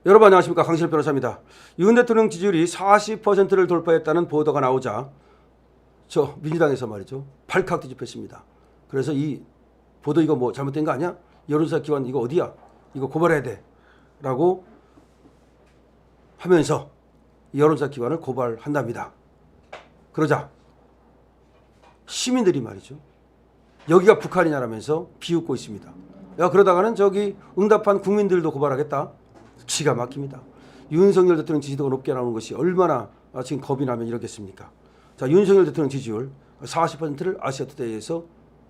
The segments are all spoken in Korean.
여러분 안녕하십니까, 강신일 변호사입니다. 윤 대통령 지지율이 40%를 돌파했다는 보도가 나오자 저 민주당에서 말이죠, 발칵 뒤집혔습니다. 그래서 이 보도 이거 뭐 잘못된 거 아니야? 여론조사 기관 이거 어디야? 이거 고발해야 돼 라고 하면서 여론조사 기관을 고발한답니다. 그러자 시민들이 말이죠, 여기가 북한이냐라면서 비웃고 있습니다. 야, 그러다가는 저기 응답한 국민들도 고발하겠다. 기가 막힙니다. 윤석열 대통령 지지도가 높게 나오는 것이 얼마나 지금 겁이 나면 이렇겠습니까? 자, 윤석열 대통령 지지율 40%를 아시아투데이에서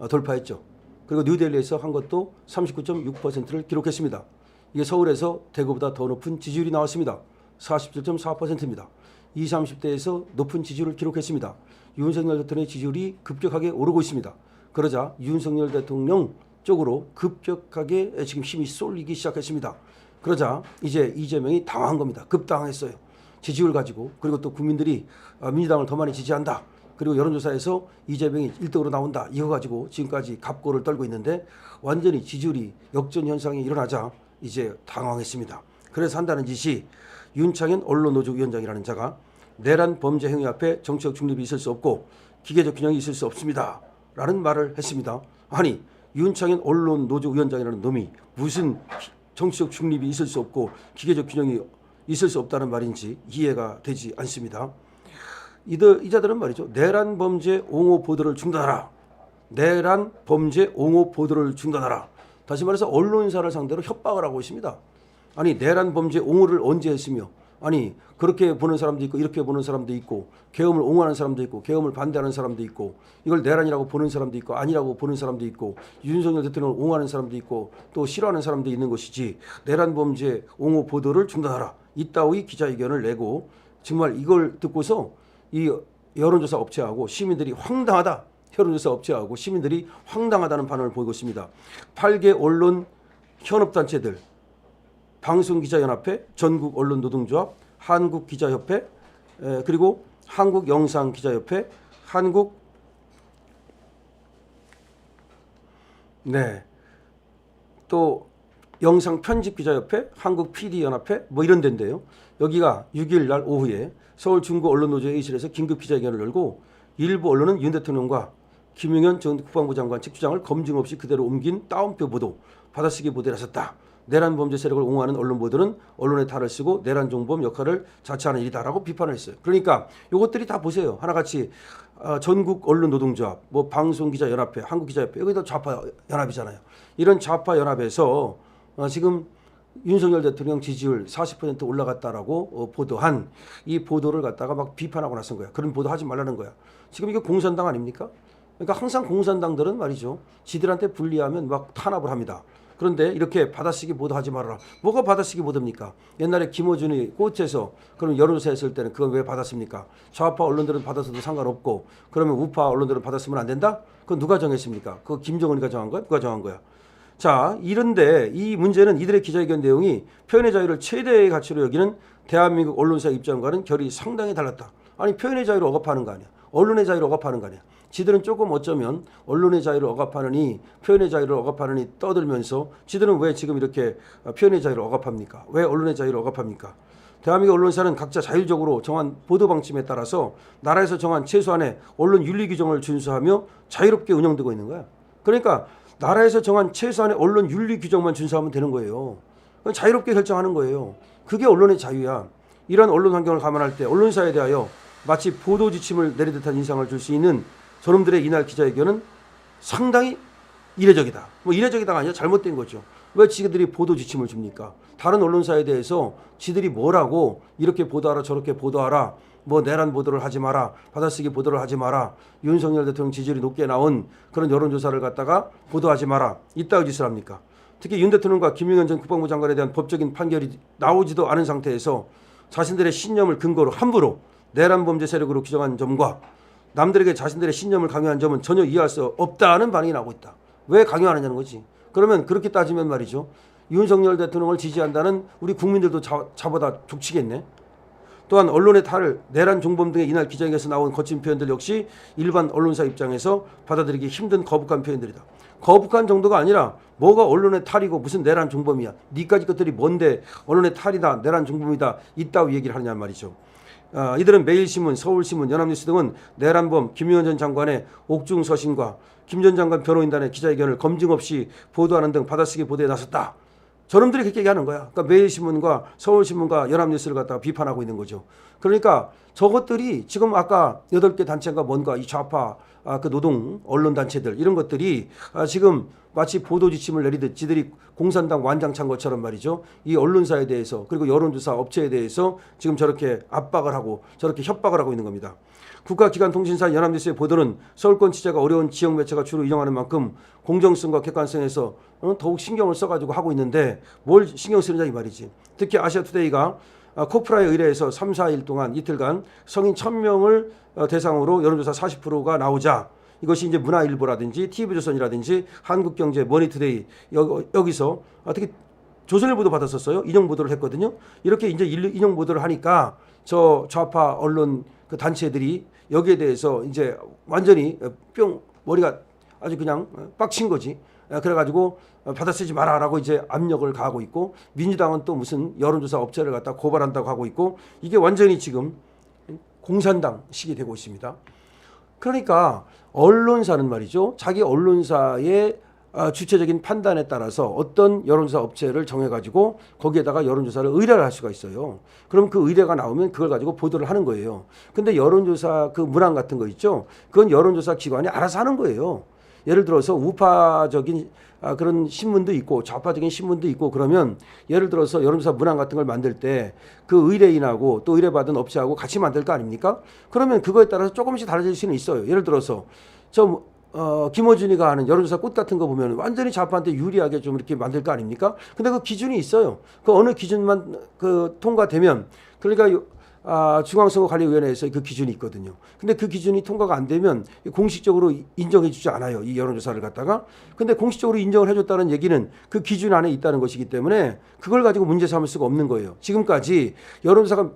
돌파했죠. 그리고 뉴델리에서 한 것도 39.6%를 기록했습니다. 이게 서울에서 대구보다 더 높은 지지율이 나왔습니다. 47.4%입니다. 20, 30대에서 높은 지지율을 기록했습니다. 윤석열 대통령의 지지율이 급격하게 오르고 있습니다. 그러자 윤석열 대통령 쪽으로 급격하게 지금 힘이 쏠리기 시작했습니다. 그러자 이제 이재명이 당황한 겁니다. 급당했어요. 지지율 가지고. 그리고 또 국민들이 민주당을 더 많이 지지한다. 그리고 여론조사에서 이재명이 1등으로 나온다. 이거 가지고 지금까지 갑고를 떨고 있는데 완전히 지지율이 역전 현상이 일어나자 이제 당황했습니다. 그래서 한다는 짓이 윤창현 언론노조위원장이라는 자가 내란 범죄 행위 앞에 정치적 중립이 있을 수 없고 기계적 균형이 있을 수 없습니다 라는 말을 했습니다. 아니, 윤창현 언론노조위원장이라는 놈이 무슨 정치적 중립이 있을 수 없고 기계적 균형이 있을 수 없다는 말인지 이해가 되지 않습니다. 이 자들은 말이죠, 내란 범죄 옹호 보도를 중단하라. 내란 범죄 옹호 보도를 중단하라. 다시 말해서 언론사를 상대로 협박을 하고 있습니다. 아니, 내란 범죄 옹호를 언제 했으며, 아니 그렇게 보는 사람도 있고 이렇게 보는 사람도 있고, 계엄을 옹호하는 사람도 있고 계엄을 반대하는 사람도 있고, 이걸 내란이라고 보는 사람도 있고 아니라고 보는 사람도 있고, 윤석열 대통령을 옹호하는 사람도 있고 또 싫어하는 사람도 있는 것이지, 내란 범죄 옹호 보도를 중단하라 이따위 기자회견을 내고, 정말 이걸 듣고서 이 여론조사 업체하고 시민들이 황당하다, 여론조사 업체하고 시민들이 황당하다는 반응을 보이고 있습니다. 8개 언론 현업단체들, 방송기자연합회, 전국언론노동조합, 한국기자협회, 그리고 한국영상기자협회, 또 영상편집기자협회, 한국PD연합회 뭐 이런 데인데요. 여기가 6일 날 오후에 서울 중구언론노조 회의실에서 긴급 기자회견을 열고, 일부 언론은 윤 대통령과 김용현 전 국방부 장관 책주장을 검증 없이 그대로 옮긴 따옴표 보도, 받아쓰기 보도를 하셨다. 내란 범죄 세력을 옹호하는 언론 보도는 언론의 탈을 쓰고 내란 정보범 역할을 자처하는 일이다라고 비판을 했어요. 그러니까 이것들이 다 보세요. 하나같이 전국 언론 노동조합, 뭐 방송기자연합회, 한국기자협회, 여기도 좌파 연합이잖아요. 이런 좌파 연합에서 지금 윤석열 대통령 지지율 40% 올라갔다라고 보도한 이 보도를 갖다가 막 비판하고 나선 거야. 그런 보도 하지 말라는 거야. 지금 이거 공산당 아닙니까? 그러니까 항상 공산당들은 말이죠, 지들한테 불리하면 막 탄압을 합니다. 그런데 이렇게 받아쓰기 보도하지 말아라. 뭐가 받아쓰기 보도입니까? 옛날에 김어준이 꽃에서 그럼 여론조사 했을 때는 그건 왜 받았습니까? 좌파 언론들은 받아서도 상관없고, 그러면 우파 언론들은 받았으면 안 된다? 그건 누가 정했습니까? 그거 김정은이가 정한 거야? 누가 정한 거야? 자, 이런데 이 문제는 이들의 기자회견 내용이 표현의 자유를 최대의 가치로 여기는 대한민국 언론사 입장과는 결이 상당히 달랐다. 아니, 표현의 자유를 억압하는 거 아니야? 언론의 자유를 억압하는 거 아니야? 지들은 조금 어쩌면 언론의 자유를 억압하느니, 표현의 자유를 억압하느니 떠들면서 지들은 왜 지금 이렇게 표현의 자유를 억압합니까? 왜 언론의 자유를 억압합니까? 대한민국 언론사는 각자 자율적으로 정한 보도 방침에 따라서 나라에서 정한 최소한의 언론 윤리 규정을 준수하며 자유롭게 운영되고 있는 거야. 그러니까 나라에서 정한 최소한의 언론 윤리 규정만 준수하면 되는 거예요. 자유롭게 결정하는 거예요. 그게 언론의 자유야. 이런 언론 환경을 감안할 때 언론사에 대하여 마치 보도 지침을 내리듯한 인상을 줄 수 있는 저놈들의 이날 기자회견은 상당히 이례적이다. 뭐 이례적이다가 아니라 잘못된 거죠. 왜 지들이 보도 지침을 줍니까? 다른 언론사에 대해서 지들이 뭐라고 이렇게 보도하라 저렇게 보도하라, 뭐 내란 보도를 하지 마라, 받아쓰기 보도를 하지 마라, 윤석열 대통령 지지율이 높게 나온 그런 여론조사를 갖다가 보도하지 마라, 이따위 짓을 합니까? 특히 윤 대통령과 김용현 전 국방부 장관에 대한 법적인 판결이 나오지도 않은 상태에서 자신들의 신념을 근거로 함부로 내란 범죄 세력으로 규정한 점과 남들에게 자신들의 신념을 강요한 점은 전혀 이해할 수 없다는 반응이 나오고 있다. 왜 강요하느냐는 거지. 그러면 그렇게 따지면 말이죠, 윤석열 대통령을 지지한다는 우리 국민들도 자보다 족치겠네. 또한 언론의 탈을, 내란 종범 등의 이날 기자회견에서 나온 거친 표현들 역시 일반 언론사 입장에서 받아들이기 힘든 거북한 표현들이다. 거북한 정도가 아니라 뭐가 언론의 탈이고 무슨 내란 중범이야. 니까지 것들이 뭔데 언론의 탈이다, 내란 중범이다 있다고 얘기를 하느냐 말이죠. 이들은 매일신문, 서울신문, 연합뉴스 등은 내란범 김용현 전 장관의 옥중 서신과 김 전 장관 변호인단의 기자회견을 검증 없이 보도하는 등 받아쓰기 보도에 나섰다. 저놈들이 그렇게 얘기하는 거야. 그러니까 매일신문과 서울신문과 연합뉴스를 갖다가 비판하고 있는 거죠. 그러니까 저것들이 지금 아까 8개 단체가 뭔가 이 좌파 그 노동 언론 단체들 이런 것들이 지금 마치 보도 지침을 내리듯 지들이 공산당 완장찬 것처럼 말이죠. 이 언론사에 대해서 그리고 여론조사 업체에 대해서 지금 저렇게 압박을 하고 저렇게 협박을 하고 있는 겁니다. 국가기관통신사 연합뉴스의 보도는 서울권 취재가 어려운 지역 매체가 주로 이용하는 만큼 공정성과 객관성에서 더욱 신경을 써가지고 하고 있는데 뭘 신경 쓰느냐 이 말이지. 특히 아시아투데이가 코프라에 의뢰해서 3, 4일 동안 이틀간 성인 1000명을 대상으로 여론조사 40%가 나오자 이것이 이제 문화일보라든지 TV조선이라든지 한국경제, 머니투데이 여기서 특히 조선일보도 받았었어요. 인용 보도를 했거든요. 이렇게 이제 인용 보도를 하니까 저 좌파 언론 그 단체들이 여기에 대해서 이제 완전히 뿅 머리가 아주 그냥 빡친 거지. 그래가지고 받아쓰지 마라라고 이제 압력을 가하고 있고 민주당은 또 무슨 여론조사 업체를 갖다 고발한다고 하고 있고 이게 완전히 지금 공산당식이 되고 있습니다. 그러니까 언론사는 말이죠. 자기 언론사의 주체적인 판단에 따라서 어떤 여론조사 업체를 정해가지고 거기에다가 여론조사를 의뢰를 할 수가 있어요. 그럼 그 의뢰가 나오면 그걸 가지고 보도를 하는 거예요. 근데 여론조사 그 문항 같은 거 있죠. 그건 여론조사 기관이 알아서 하는 거예요. 예를 들어서 우파적인 그런 신문도 있고 좌파적인 신문도 있고 그러면 예를 들어서 여론조사 문항 같은 걸 만들 때 그 의뢰인하고 또 의뢰받은 업체하고 같이 만들 거 아닙니까? 그러면 그거에 따라서 조금씩 달라질 수는 있어요. 예를 들어서 김어준이가 하는 여론조사 꽃 같은 거 보면 완전히 좌파한테 유리하게 좀 이렇게 만들 거 아닙니까? 근데 그 기준이 있어요. 그 어느 기준만 통과되면 그러니까 중앙선거관리위원회에서 그 기준이 있거든요. 근데 그 기준이 통과가 안 되면 공식적으로 인정해 주지 않아요. 이 여론조사를 갖다가. 근데 공식적으로 인정을 해줬다는 얘기는 그 기준 안에 있다는 것이기 때문에 그걸 가지고 문제 삼을 수가 없는 거예요. 지금까지 여론조사가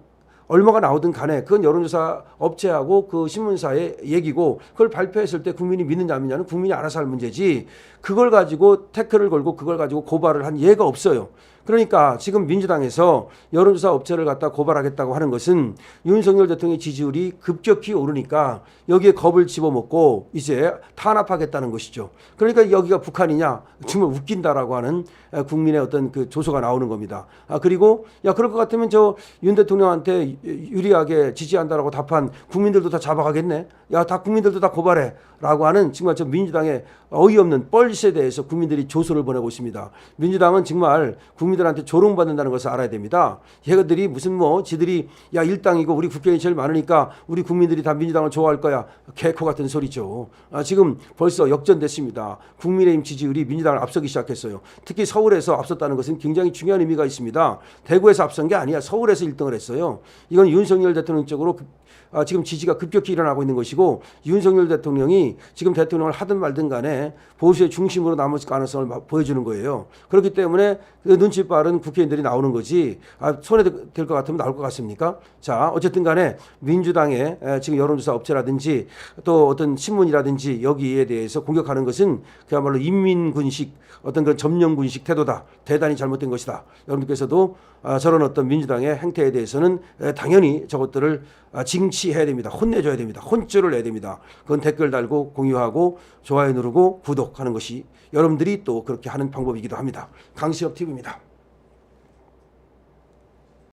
얼마가 나오든 간에 그건 여론조사 업체하고 그 신문사의 얘기고 그걸 발표했을 때 국민이 믿느냐 안 믿느냐는 국민이 알아서 할 문제지 그걸 가지고 태클을 걸고 그걸 가지고 고발을 한 예가 없어요. 그러니까 지금 민주당에서 여론조사 업체를 갖다 고발하겠다고 하는 것은 윤석열 대통령의 지지율이 급격히 오르니까 여기에 겁을 집어먹고 이제 탄압하겠다는 것이죠. 그러니까 여기가 북한이냐 정말 웃긴다라고 하는 국민의 어떤 그 조소가 나오는 겁니다. 그리고 그럴 것 같으면 저 윤 대통령한테 유리하게 지지한다라고 답한 국민들도 다 잡아가겠네. 다 국민들도 다 고발해라고 하는 정말 저 민주당의 어이없는 뻘짓에 대해서 국민들이 조소를 보내고 있습니다. 민주당은 정말 국민들한테 조롱받는다는 것을 알아야 됩니다. 얘들이 무슨 지들이 일당이고 우리 국회의원이 제일 많으니까 우리 국민들이 다 민주당을 좋아할 거야. 개코 같은 소리죠. 지금 벌써 역전됐습니다. 국민의힘 지지율이 민주당을 앞서기 시작했어요. 특히 서울에서 앞섰다는 것은 굉장히 중요한 의미가 있습니다. 대구에서 앞선 게 아니야. 서울에서 1등을 했어요. 이건 윤석열 대통령 쪽으로 지금 지지가 급격히 일어나고 있는 것이고 윤석열 대통령이 지금 대통령을 하든 말든 간에 보수의 중심으로 남을 가능성을 보여주는 거예요. 그렇기 때문에 그 눈치 빠른 국회의원들이 나오는 거지 손에 들 것 같으면 나올 것 같습니까? 자, 어쨌든 간에 민주당의 지금 여론조사 업체라든지 또 어떤 신문이라든지 여기에 대해서 공격하는 것은 그야말로 인민군식 어떤 그런 점령군식 태도다. 대단히 잘못된 것이다. 여러분들께서도 저런 어떤 민주당의 행태에 대해서는 당연히 저것들을 징치해야 됩니다. 혼내줘야 됩니다. 혼쭐을 내야 됩니다. 그건 댓글 달고 공유하고 좋아요 누르고 구독하는 것이 여러분들이 또 그렇게 하는 방법이기도 합니다. 강시엽 TV입니다.